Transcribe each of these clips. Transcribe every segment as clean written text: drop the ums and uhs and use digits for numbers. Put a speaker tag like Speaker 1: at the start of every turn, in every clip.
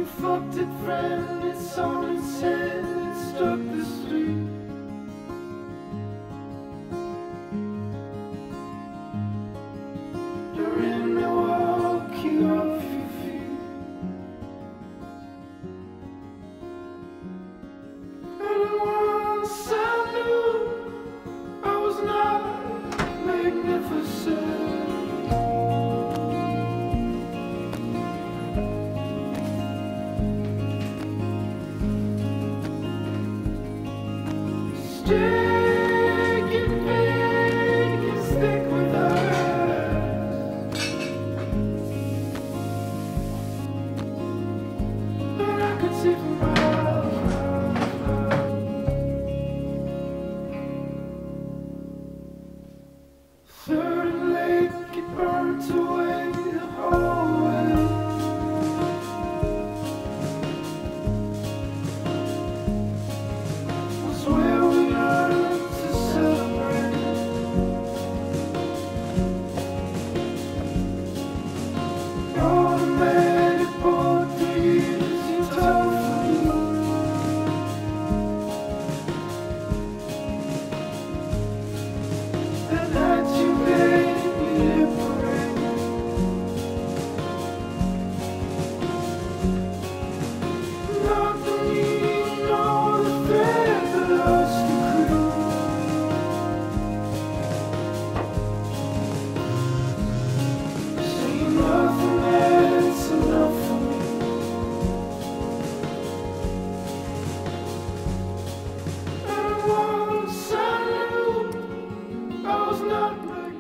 Speaker 1: fucked it, friend. It's on its head. It struck the street. You're in Milwaukee off your feet. And once I knew I was not magnificent.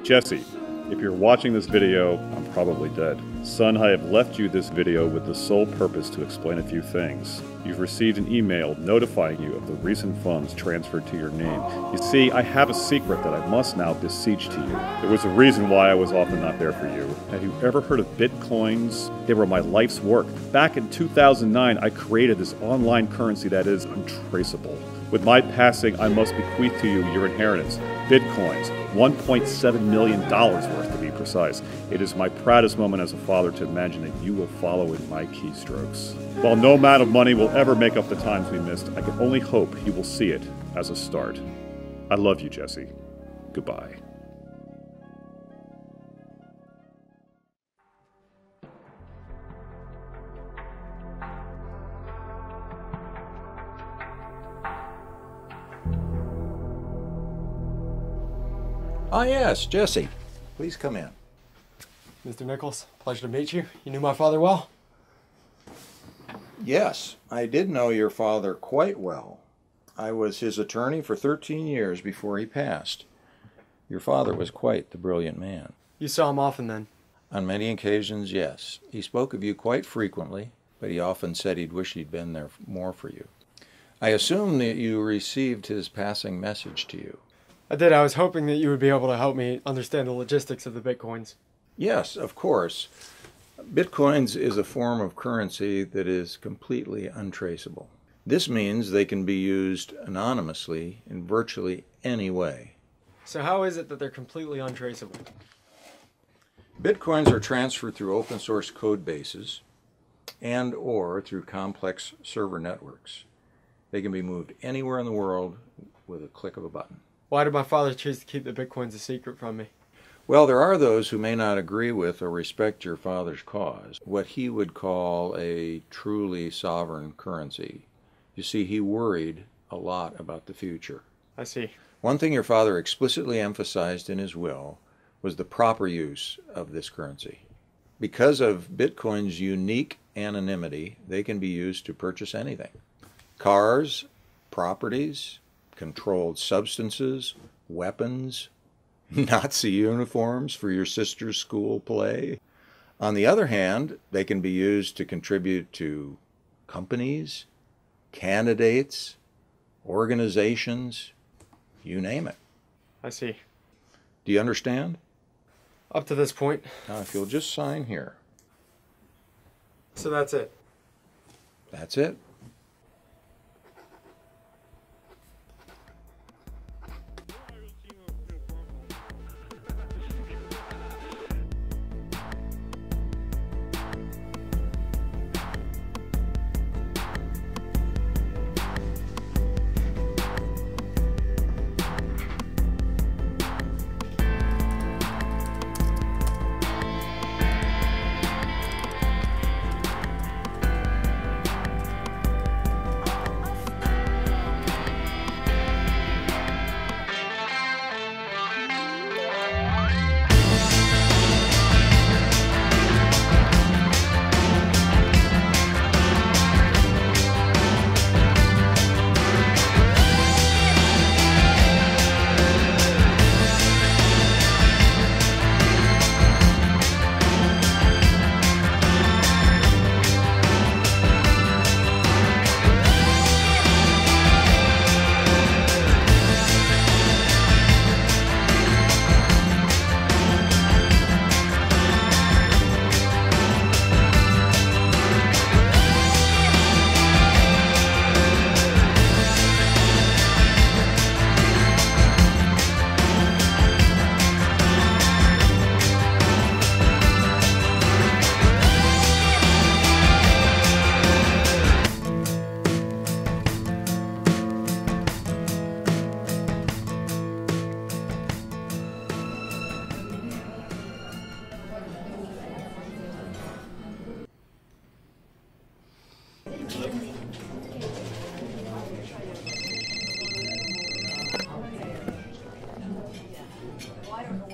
Speaker 2: Jesse, if you're watching this video, I'm probably dead. Son, I have left you this video with the sole purpose to explain a few things. You've received an email notifying you of the recent funds transferred to your name. You see, I have a secret that I must now beseech to you. There was a reason why I was often not there for you. Have you ever heard of Bitcoins? They were my life's work. Back in 2009, I created this online currency that is untraceable. With my passing, I must bequeath to you your inheritance, Bitcoins, $1.7 million worth to be precise. It is my proudest moment as a father to imagine that you will follow in my keystrokes. While no amount of money will ever make up the times we missed, I can only hope you will see it as a start. I love you, Jesse. Goodbye.
Speaker 3: Ah, yes, Jesse. Please come in.
Speaker 4: Mr. Nichols, pleasure to meet you. You knew my father well?
Speaker 3: Yes, I did know your father quite well. I was his attorney for 13 years before he passed. Your father was quite the brilliant man.
Speaker 4: You saw him often then?
Speaker 3: On many occasions, yes. He spoke of you quite frequently, but he often said he'd wish he'd been there more for you. I assume that you received his passing message to you.
Speaker 4: I did. I was hoping that you would be able to help me understand the logistics of the Bitcoins.
Speaker 3: Yes, of course. Bitcoins is a form of currency that is completely untraceable. This means they can be used anonymously in virtually any way.
Speaker 4: So how is it that they're completely untraceable?
Speaker 3: Bitcoins are transferred through open source code bases and/or through complex server networks. They can be moved anywhere in the world with a click of a button.
Speaker 4: Why did my father choose to keep the Bitcoins a secret from me?
Speaker 3: Well, there are those who may not agree with or respect your father's cause, what he would call a truly sovereign currency. You see, he worried a lot about the future.
Speaker 4: I see.
Speaker 3: One thing your father explicitly emphasized in his will was the proper use of this currency. Because of Bitcoin's unique anonymity, they can be used to purchase anything. Cars, properties, controlled substances, weapons, Nazi uniforms for your sister's school play. On the other hand, they can be used to contribute to companies, candidates, organizations, you name it.
Speaker 4: I see.
Speaker 3: Do you understand?
Speaker 4: Up to this point.
Speaker 3: Now, if you'll just sign here.
Speaker 4: So that's it?
Speaker 3: That's it.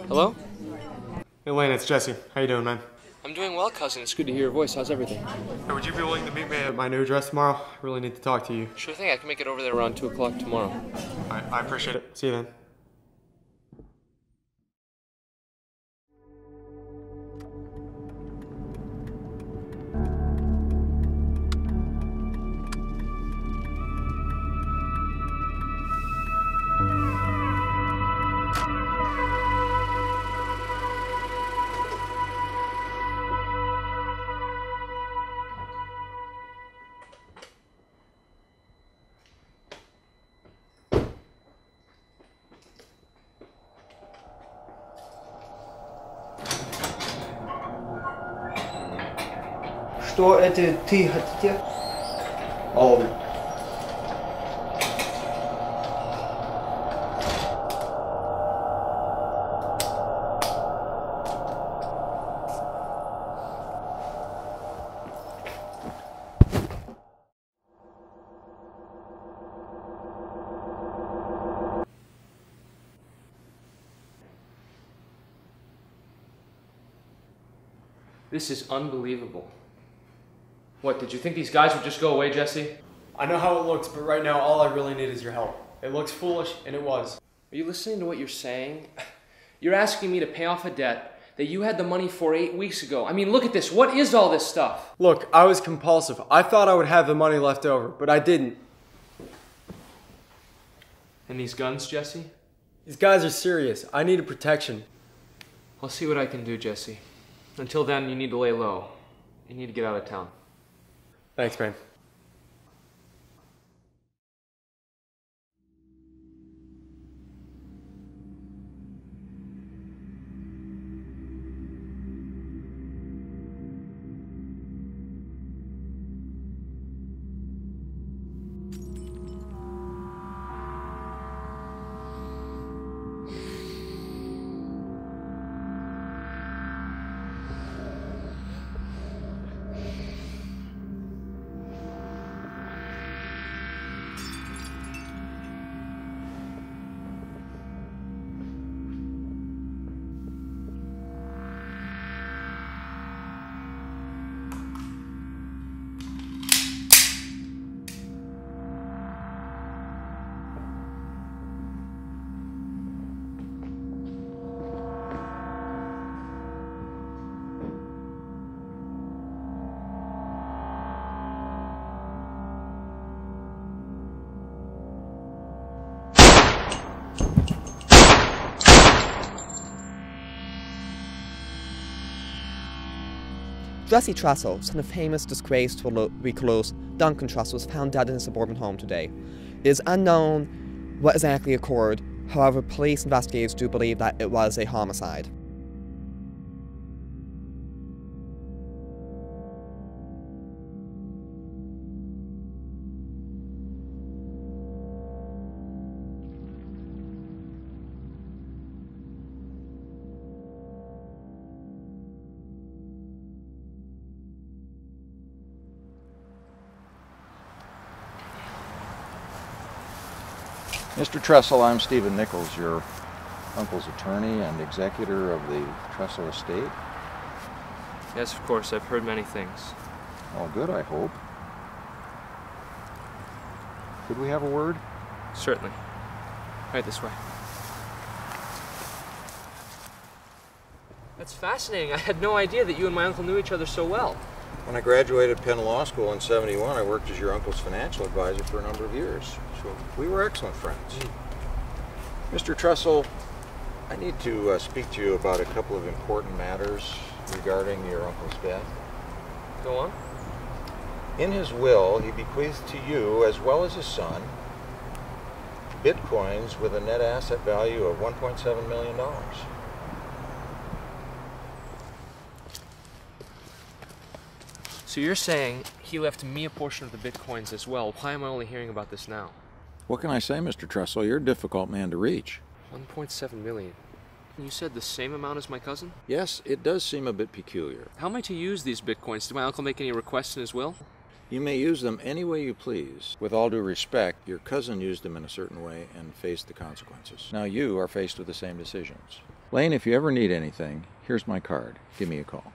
Speaker 5: Hello?
Speaker 4: Hey Lane, it's Jesse. How you doing, man?
Speaker 5: I'm doing well, cousin. It's good to hear your voice. How's everything?
Speaker 4: Hey, would you be willing to meet me at my new address tomorrow? I really need to talk to you.
Speaker 5: Sure thing. I can make it over there around 2 o'clock tomorrow.
Speaker 4: Alright, I appreciate it. See you then.
Speaker 6: Что это ты хотите? All of it.
Speaker 5: This is unbelievable. What, did you think these guys would just go away, Jesse?
Speaker 4: I know how it looks, but right now all I really need is your help. It looks foolish, and it was.
Speaker 5: Are you listening to what you're saying? You're asking me to pay off a debt that you had the money for 8 weeks ago. I mean, look at this. What is all this stuff?
Speaker 4: Look, I was compulsive. I thought I would have the money left over, but I didn't.
Speaker 5: And these guns, Jesse?
Speaker 4: These guys are serious. I needed protection.
Speaker 5: I'll see what I can do, Jesse. Until then, you need to lay low. You need to get out of town.
Speaker 4: Thanks, man.
Speaker 7: Jon Tressel, son of famous disgraced recluse Duncan Tressel, was found dead in his suburban home today. It is unknown what exactly occurred, however police investigators do believe that it was a homicide.
Speaker 3: Mr. Tressel, I'm Stephen Nichols, your uncle's attorney and executor of the Tressel estate.
Speaker 5: Yes, of course. I've heard many things.
Speaker 3: All good, I hope. Could we have a word?
Speaker 5: Certainly. Right this way. That's fascinating. I had no idea that you and my uncle knew each other so well.
Speaker 3: When I graduated Penn Law School in '71, I worked as your uncle's financial advisor for a number of years. So we were excellent friends. Mr. Tressel, I need to speak to you about a couple of important matters regarding your uncle's death.
Speaker 5: Go on.
Speaker 3: In his will, he bequeathed to you, as well as his son, bitcoins with a net asset value of $1.7 million.
Speaker 5: So you're saying he left me a portion of the bitcoins as well. Why am I only hearing about this now?
Speaker 3: What can I say, Mr. Tressel? You're a difficult man to reach.
Speaker 5: 1.7 million. You said the same amount as my cousin?
Speaker 3: Yes, it does seem a bit peculiar.
Speaker 5: How am I to use these bitcoins? Did my uncle make any requests in his will?
Speaker 3: You may use them any way you please. With all due respect, your cousin used them in a certain way and faced the consequences. Now you are faced with the same decisions. Lane, if you ever need anything, here's my card. Give me a call.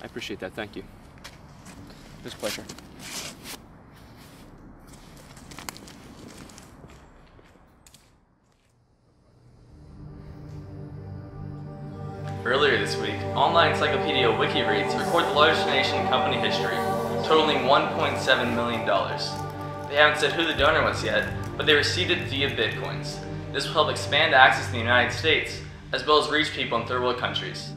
Speaker 5: I appreciate that, thank you. It was a pleasure.
Speaker 8: Earlier this week, online encyclopedia WikiReads record the largest donation in company history, totaling $1.7 million. They haven't said who the donor was yet, but they received it via Bitcoins. This will help expand access in the United States, as well as reach people in third world countries.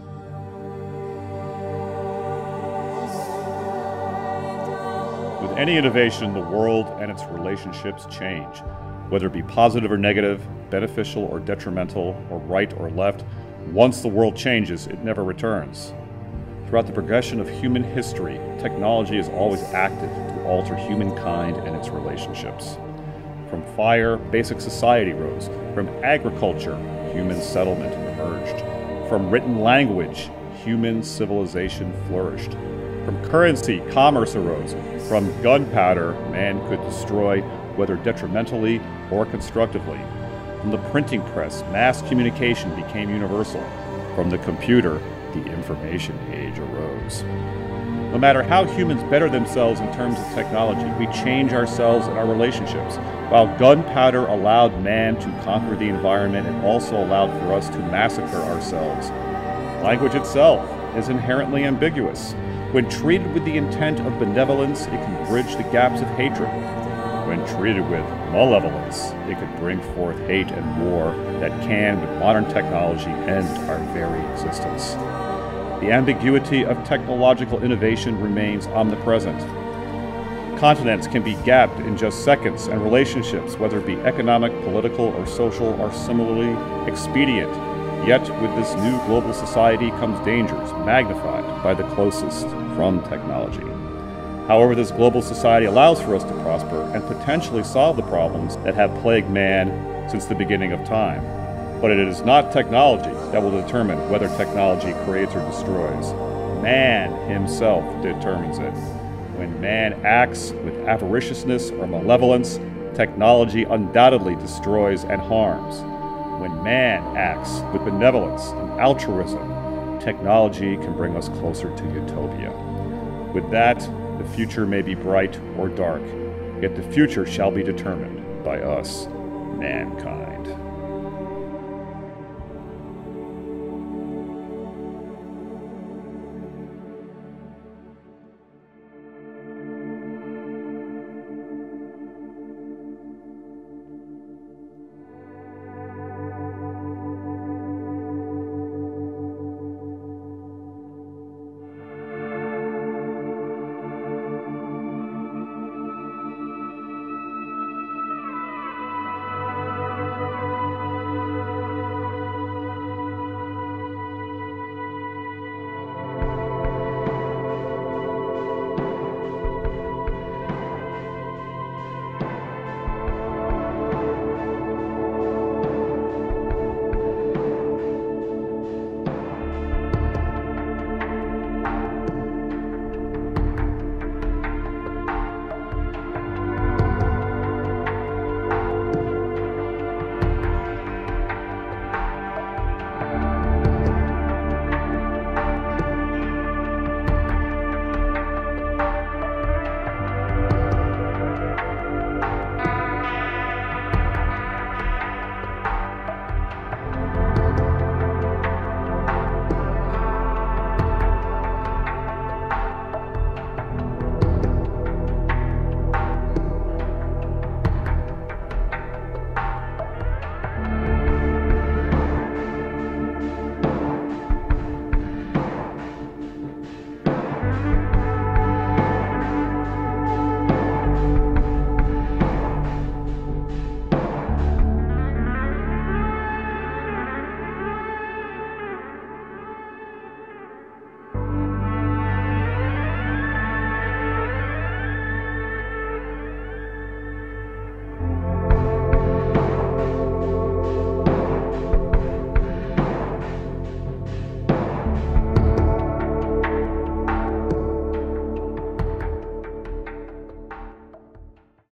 Speaker 2: With any innovation, the world and its relationships change. Whether it be positive or negative, beneficial or detrimental, or right or left, once the world changes, it never returns. Throughout the progression of human history, technology has always acted to alter humankind and its relationships. From fire, basic society rose. From agriculture, human settlement emerged. From written language, human civilization flourished. From currency, commerce arose. From gunpowder, man could destroy, whether detrimentally or constructively. From the printing press, mass communication became universal. From the computer, the information age arose. No matter how humans better themselves in terms of technology, we change ourselves and our relationships. While gunpowder allowed man to conquer the environment, it also allowed for us to massacre ourselves. Language itself is inherently ambiguous. When treated with the intent of benevolence, it can bridge the gaps of hatred. When treated with malevolence, it could bring forth hate and war that can, with modern technology, end our very existence. The ambiguity of technological innovation remains omnipresent. Continents can be gapped in just seconds, and relationships, whether it be economic, political, or social, are similarly expedient. Yet, with this new global society comes dangers magnified by the closest from technology. However, this global society allows for us to prosper and potentially solve the problems that have plagued man since the beginning of time. But it is not technology that will determine whether technology creates or destroys. Man himself determines it. When man acts with avariciousness or malevolence, technology undoubtedly destroys and harms. When man acts with benevolence and altruism, technology can bring us closer to utopia. With that, the future may be bright or dark, yet the future shall be determined by us, mankind.